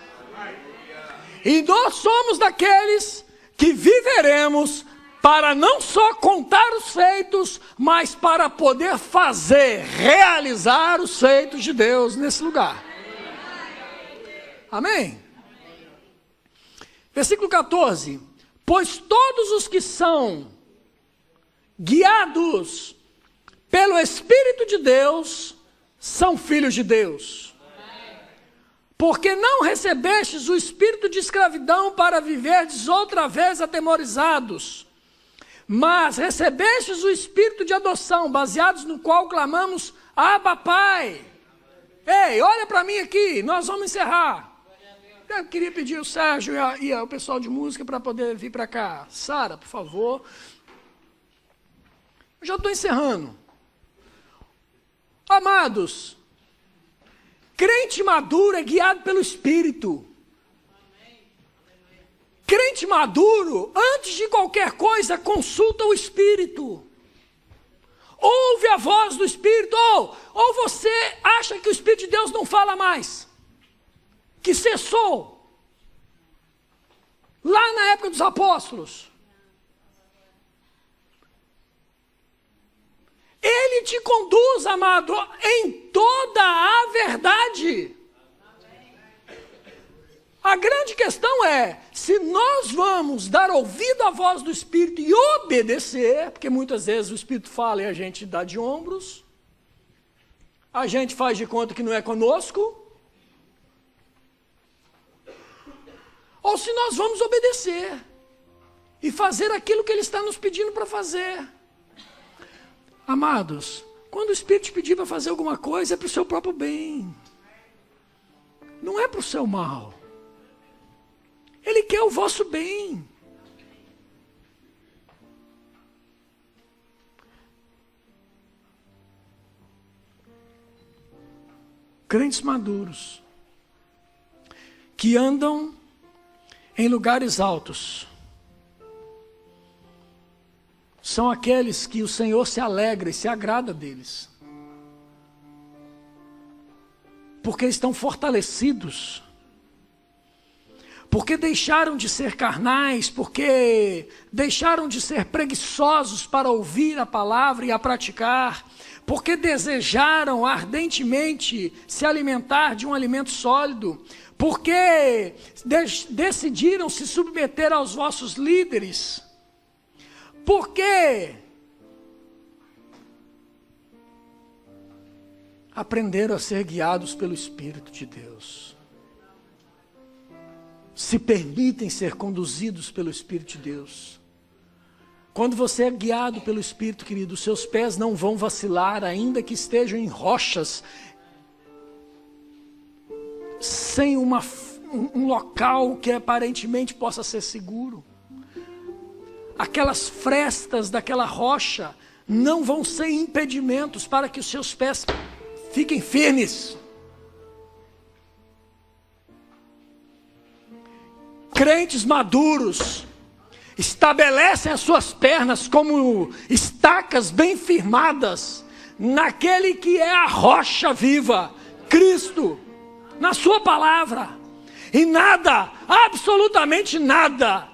E nós somos daqueles que viveremos para não só contar os feitos, mas para poder fazer, realizar os feitos de Deus nesse lugar. Amém? Versículo 14, pois todos os que são guiados pelo Espírito de Deus são filhos de Deus. Porque não recebestes o espírito de escravidão para viverdes outra vez atemorizados, mas recebestes o espírito de adoção, baseados no qual clamamos, Abba, Pai. Ei, olha para mim aqui, nós vamos encerrar. Eu queria pedir o Sérgio e o pessoal de música para poder vir para cá. Sara, por favor. Eu já estou encerrando. Amados, crente maduro é guiado pelo Espírito. Crente maduro, antes de qualquer coisa, consulta o Espírito. Ouve a voz do Espírito. Ou você acha que o Espírito de Deus não fala mais? Que cessou? Lá na época dos apóstolos. Ele te conduz, amado, em toda a verdade. A grande questão é, se nós vamos dar ouvido à voz do Espírito e obedecer, porque muitas vezes o Espírito fala e a gente dá de ombros, a gente faz de conta que não é conosco, ou se nós vamos obedecer e fazer aquilo que Ele está nos pedindo para fazer. Amados, quando o Espírito te pedir para fazer alguma coisa, é para o seu próprio bem, não é para o seu mal. Ele quer o vosso bem. Crentes maduros, que andam em lugares altos, são aqueles que o Senhor se alegra e se agrada deles, porque estão fortalecidos, porque deixaram de ser carnais, porque deixaram de ser preguiçosos para ouvir a palavra e a praticar, porque desejaram ardentemente se alimentar de um alimento sólido, porque decidiram se submeter aos vossos líderes, porque aprenderam a ser guiados pelo Espírito de Deus. Se permitem ser conduzidos pelo Espírito de Deus. Quando você é guiado pelo Espírito, querido, os seus pés não vão vacilar, ainda que estejam em rochas, sem um local que aparentemente possa ser seguro. Aquelas frestas daquela rocha não vão ser impedimentos para que os seus pés fiquem firmes. Crentes maduros estabelecem as suas pernas como estacas bem firmadas naquele que é a rocha viva, Cristo, na sua palavra, e nada, absolutamente nada,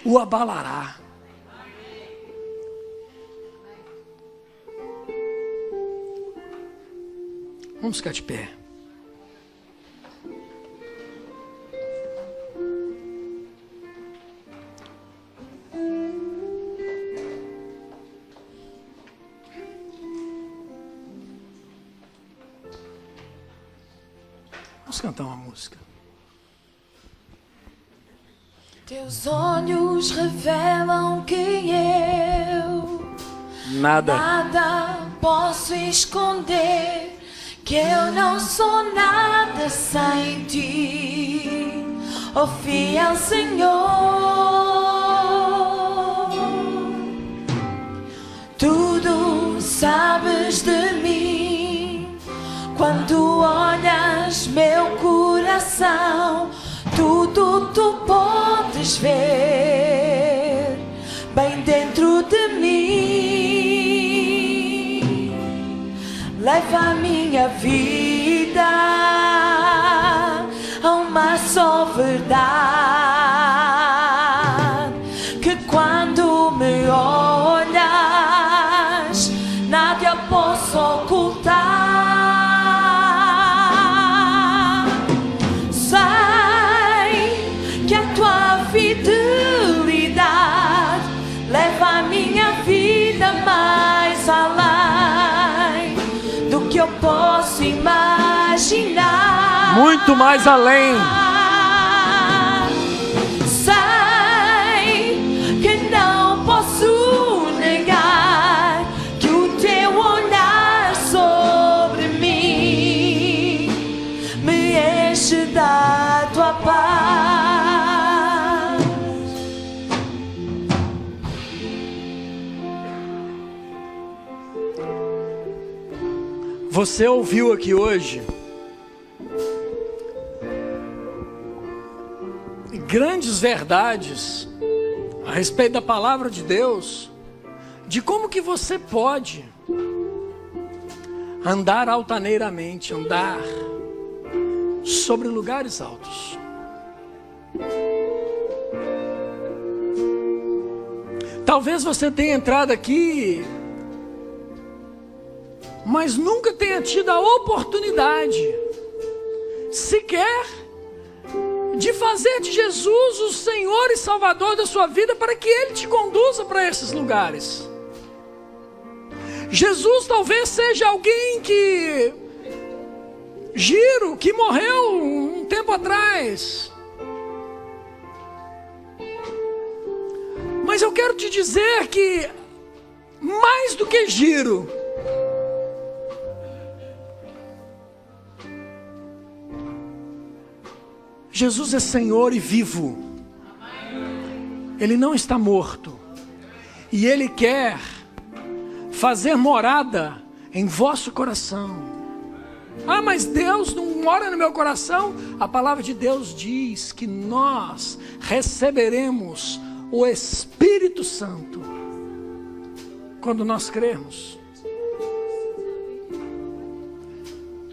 o abalará. Vamos ficar de pé. Vamos cantar uma música. Teus olhos revelam que eu nada posso esconder, que eu não sou nada sem ti, ó fiel Senhor. Tudo sabes de mim, quando olhas meu coração, tudo tu podes ver bem dentro de mim. Leva a minha vida a uma só verdade, que quando me olhas nada posso ocultar. Fidelidade leva a minha vida mais além do que eu posso imaginar. Muito mais além. Sei que não posso negar que o teu olhar sobre mim me enche da tua paz. Você ouviu aqui hoje grandes verdades a respeito da palavra de Deus, de como que você pode andar altaneiramente, andar sobre lugares altos. Talvez você tenha entrado aqui, mas nunca tenha tido a oportunidade, sequer, de fazer de Jesus o Senhor e Salvador da sua vida, para que Ele te conduza para esses lugares. Jesus talvez seja alguém que morreu um tempo atrás. Mas eu quero te dizer que, mais do que Giro, Jesus é Senhor e vivo. Ele não está morto. E Ele quer fazer morada em vosso coração. Ah, mas Deus não mora no meu coração? A palavra de Deus diz que nós receberemos o Espírito Santo quando nós crermos.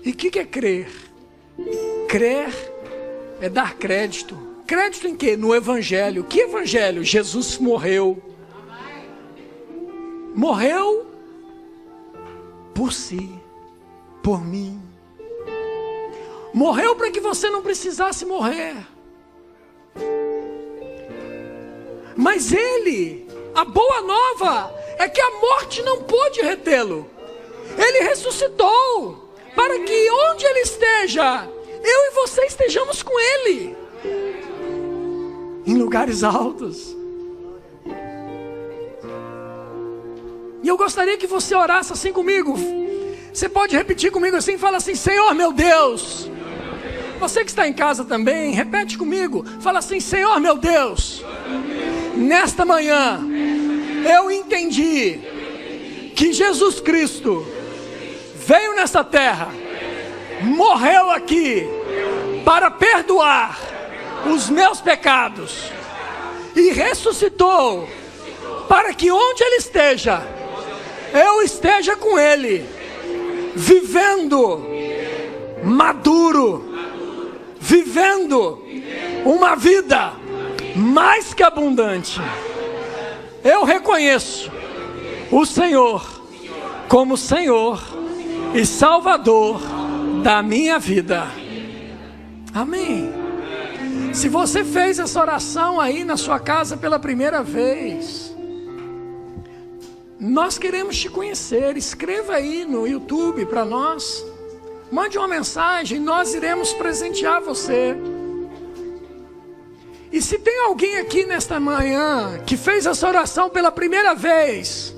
E o que é crer? Crer é dar crédito. Crédito em quê? No Evangelho. Que Evangelho? Jesus morreu. Morreu por si, por mim. Morreu para que você não precisasse morrer. Mas Ele, a boa nova é que a morte não pôde retê-lo. Ele ressuscitou para que onde Ele esteja, eu e você estejamos com Ele, em lugares altos. E eu gostaria que você orasse assim comigo. Você pode repetir comigo assim, fala assim: Senhor meu Deus. Você que está em casa também, repete comigo. Fala assim: Senhor meu Deus, nesta manhã eu entendi que Jesus Cristo veio nessa terra, morreu aqui para perdoar os meus pecados e ressuscitou para que onde Ele esteja, eu esteja com Ele, vivendo maduro, vivendo uma vida mais que abundante. Eu reconheço o Senhor como Senhor e Salvador da minha vida. Amém. Se você fez essa oração aí na sua casa pela primeira vez, nós queremos te conhecer. Escreva aí no YouTube para nós. Mande uma mensagem, nós iremos presentear você. E se tem alguém aqui nesta manhã que fez essa oração pela primeira vez,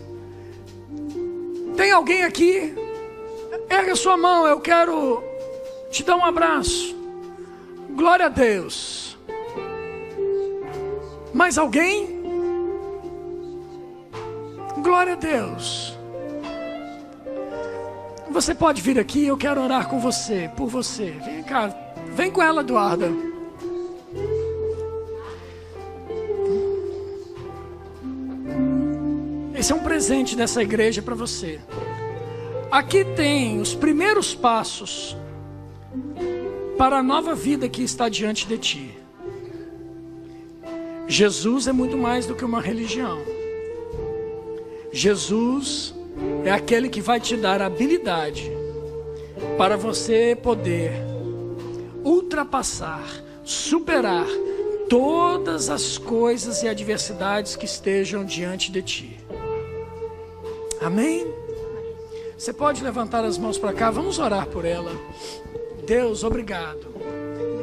tem alguém aqui? Erga a sua mão, eu quero te dar um abraço. Glória a Deus. Mais alguém? Glória a Deus. Você pode vir aqui, eu quero orar com você, por você. Vem cá, vem com ela, Eduarda. Esse é um presente dessa igreja para você. Aqui tem os primeiros passos para a nova vida que está diante de ti. Jesus é muito mais do que uma religião. Jesus é aquele que vai te dar a habilidade para você poder ultrapassar, superar todas as coisas e adversidades que estejam diante de ti. Amém? Você pode levantar as mãos para cá, vamos orar por ela. Deus, obrigado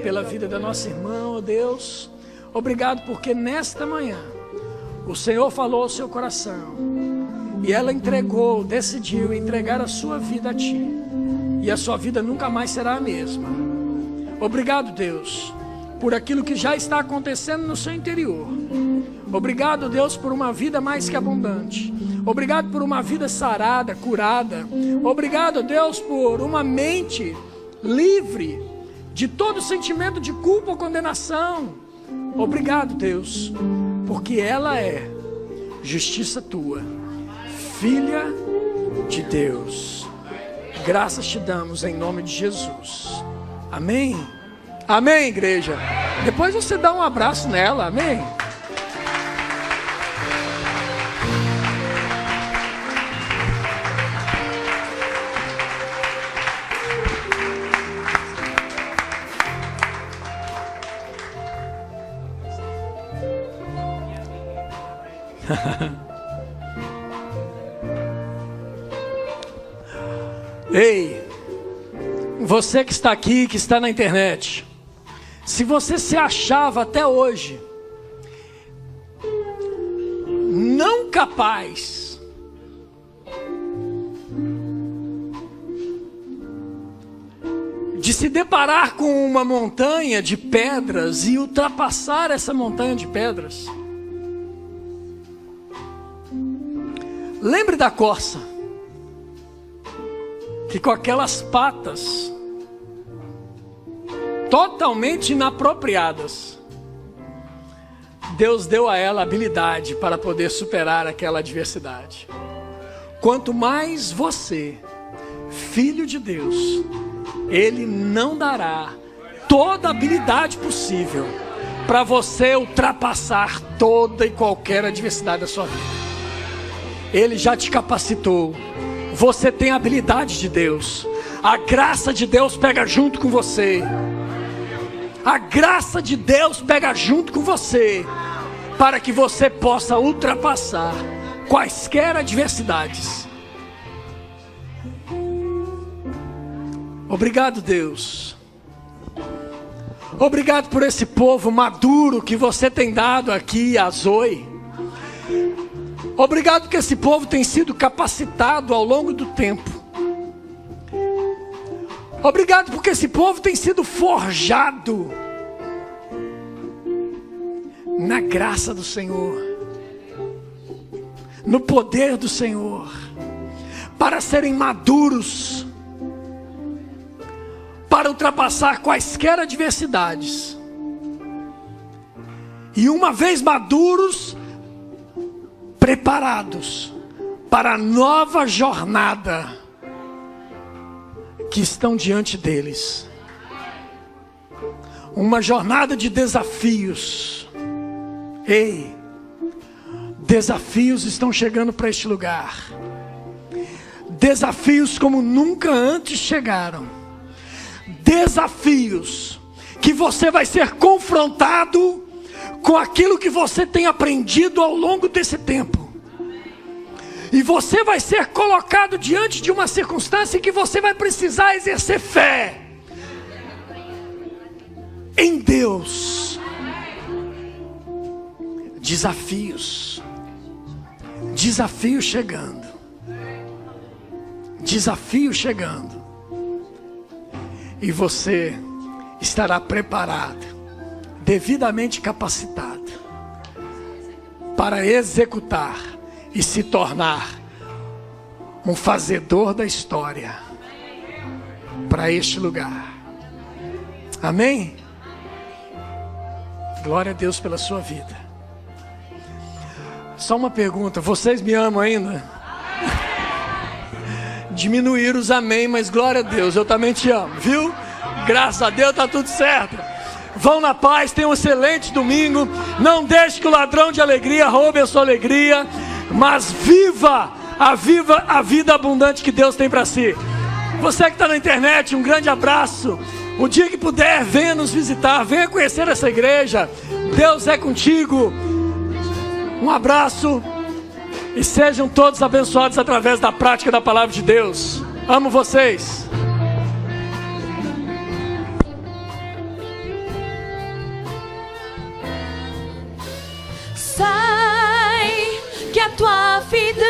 pela vida da nossa irmã, oh Deus. Obrigado porque nesta manhã o Senhor falou ao seu coração e ela decidiu entregar a sua vida a ti, e a sua vida nunca mais será a mesma. Obrigado, Deus, por aquilo que já está acontecendo no seu interior. Obrigado, Deus, por uma vida mais que abundante. Obrigado por uma vida sarada, curada. Obrigado, Deus, por uma mente livre de todo sentimento de culpa ou condenação. Obrigado, Deus, porque ela é justiça tua, filha de Deus. Graças te damos em nome de Jesus. Amém? Amém, igreja? Depois você dá um abraço nela, amém? Ei, você que está aqui, que está na internet, se você se achava até hoje não capaz de se deparar com uma montanha de pedras e ultrapassar essa montanha de pedras, lembre da corça, que com aquelas patas totalmente inapropriadas, Deus deu a ela habilidade para poder superar aquela adversidade. Quanto mais você, filho de Deus, Ele não dará toda a habilidade possível para você ultrapassar toda e qualquer adversidade da sua vida. Ele já te capacitou. Você tem a habilidade de Deus. A graça de Deus pega junto com você. A graça de Deus pega junto com você, para que você possa ultrapassar quaisquer adversidades. Obrigado, Deus. Obrigado por esse povo maduro que você tem dado aqui a Zoe. Obrigado porque esse povo tem sido capacitado ao longo do tempo. Obrigado porque esse povo tem sido forjado na graça do Senhor, no poder do Senhor, para serem maduros, para ultrapassar quaisquer adversidades. E uma vez maduros, preparados para a nova jornada que estão diante deles. Uma jornada de desafios. Ei, desafios estão chegando para este lugar. Desafios como nunca antes chegaram. Desafios que você vai ser confrontado com aquilo que você tem aprendido ao longo desse tempo. E você vai ser colocado diante de uma circunstância em que você vai precisar exercer fé em Deus. Desafios. Desafios chegando. Desafios chegando. E você estará preparado, devidamente capacitado para executar e se tornar um fazedor da história para este lugar. Amém? Glória a Deus pela sua vida. Só uma pergunta, vocês me amam ainda? Diminuíram os amém, mas glória a Deus, eu também te amo, viu? Graças a Deus tá tudo certo. Vão na paz, tenham um excelente domingo. Não deixe que o ladrão de alegria roube a sua alegria, mas viva a vida abundante que Deus tem para si. Você que está na internet, um grande abraço. O dia que puder, venha nos visitar, venha conhecer essa igreja. Deus é contigo. Um abraço e sejam todos abençoados através da prática da palavra de Deus. Amo vocês. Sai que a tua vida